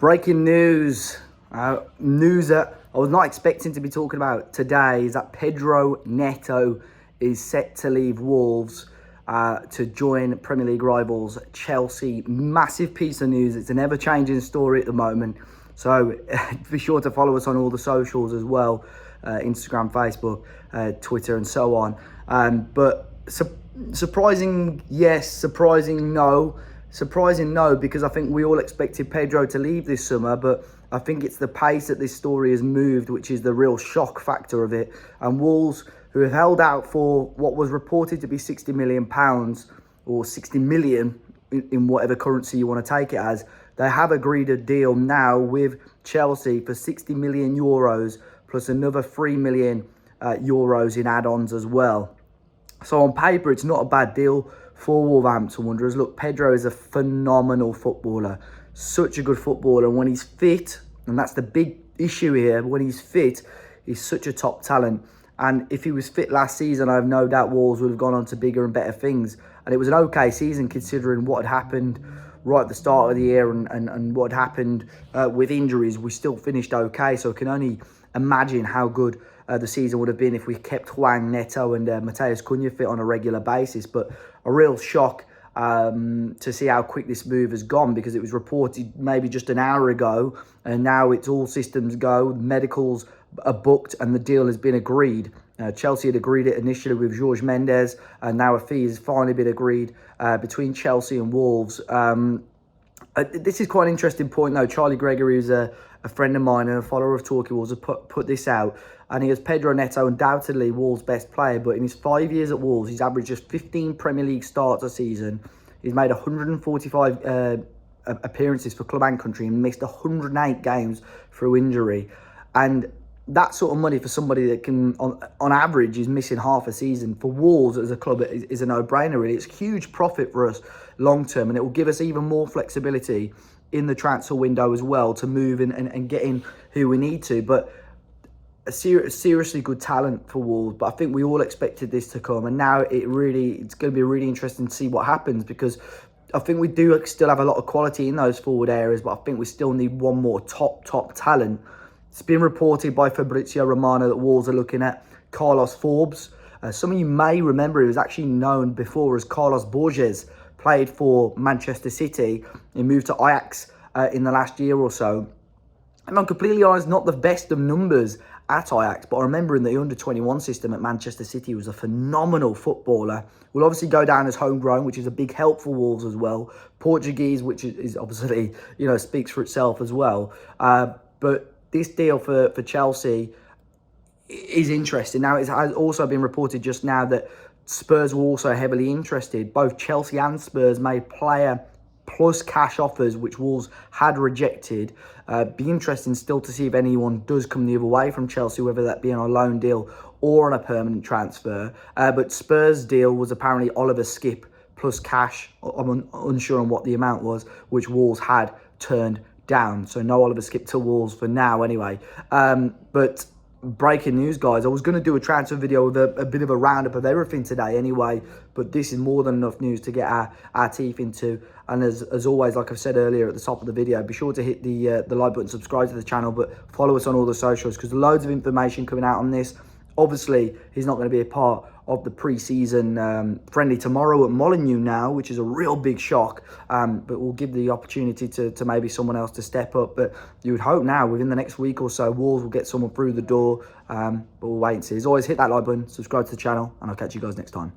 Breaking news. News that I was not expecting to be talking about today is that Pedro Neto is set to leave Wolves to join Premier League rivals Chelsea. Massive piece of news. It's an ever-changing story at the moment. So be sure to follow us on all the socials as well. Instagram, Facebook, Twitter and so on. But surprising yes, surprising no. Surprising no, because I think we all expected Pedro to leave this summer, but I think it's the pace that this story has moved, which is the real shock factor of it. And Wolves, who have held out for what was reported to be £60 million or 60 million in whatever currency you want to take it as, they have agreed a deal now with Chelsea for 60 million euros plus another 3 million euros in add-ons as well. So on paper, it's not a bad deal for Wolverhampton Wanderers. Look, Pedro is a phenomenal footballer. Such a good footballer. And when he's fit, and that's the big issue here, when he's fit, he's such a top talent. And if he was fit last season, I have no doubt Wolves would have gone on to bigger and better things. And it was an okay season considering what had happened right at the start of the year and what had happened with injuries. We still finished okay, so I can only imagine how good the season would have been if we kept Juan, Neto and Mateus Cunha fit on a regular basis. But a real shock to see how quick this move has gone, because it was reported maybe just an hour ago and now it's all systems go. Medicals are booked and the deal has been agreed. Chelsea had agreed it initially with Jorge Mendes, and now a fee has finally been agreed between Chelsea and Wolves. This is quite an interesting point though. Charlie Gregory, who's a friend of mine and a follower of Talkie Wolves, has put this out. And he has Pedro Neto, undoubtedly Wolves' best player. But in his 5 years at Wolves, he's averaged just 15 Premier League starts a season. He's made 145 appearances for club and country and missed 108 games through injury. And that sort of money for somebody that can, on average, is missing half a season, for Wolves as a club is a no-brainer, really. It's huge profit for us long-term, and it will give us even more flexibility in the transfer window as well to move and get in who we need to. But a seriously good talent for Wolves, but I think we all expected this to come, and now it's going to be really interesting to see what happens, because I think we do still have a lot of quality in those forward areas, but I think we still need one more top talent. It's been reported by Fabrizio Romano that Wolves are looking at Carlos Forbes. Some of you may remember he was actually known before as Carlos Borges, played for Manchester City. He moved to Ajax in the last year or so. And I'm completely honest, not the best of numbers at Ajax, but I remember in the under-21 system at Manchester City, he was a phenomenal footballer. Will obviously go down as homegrown, which is a big help for Wolves as well. Portuguese, which is obviously, speaks for itself as well. But this deal for Chelsea is interesting. Now, it has also been reported just now that Spurs were also heavily interested. Both Chelsea and Spurs made player plus cash offers, which Wolves had rejected. Be interesting still to see if anyone does come the other way from Chelsea, whether that be on a loan deal or on a permanent transfer. But Spurs' deal was apparently Oliver Skip plus cash. I'm unsure on what the amount was, which Wolves had turned down. So no Oliver Skip to Wolves for now anyway. But breaking news, guys. I was going to do a transfer video with a bit of a roundup of everything today anyway, but this is more than enough news to get our teeth into. And as always, like I've said earlier at the top of the video, be sure to hit the like button, subscribe to the channel, but follow us on all the socials, because there's loads of information coming out on this. Obviously, he's not going to be a part of the pre-season friendly tomorrow at Molineux now, which is a real big shock. But we'll give the opportunity to maybe someone else to step up. But you would hope now, within the next week or so, Wolves will get someone through the door. But we'll wait and see. As always, hit that like button, subscribe to the channel, and I'll catch you guys next time.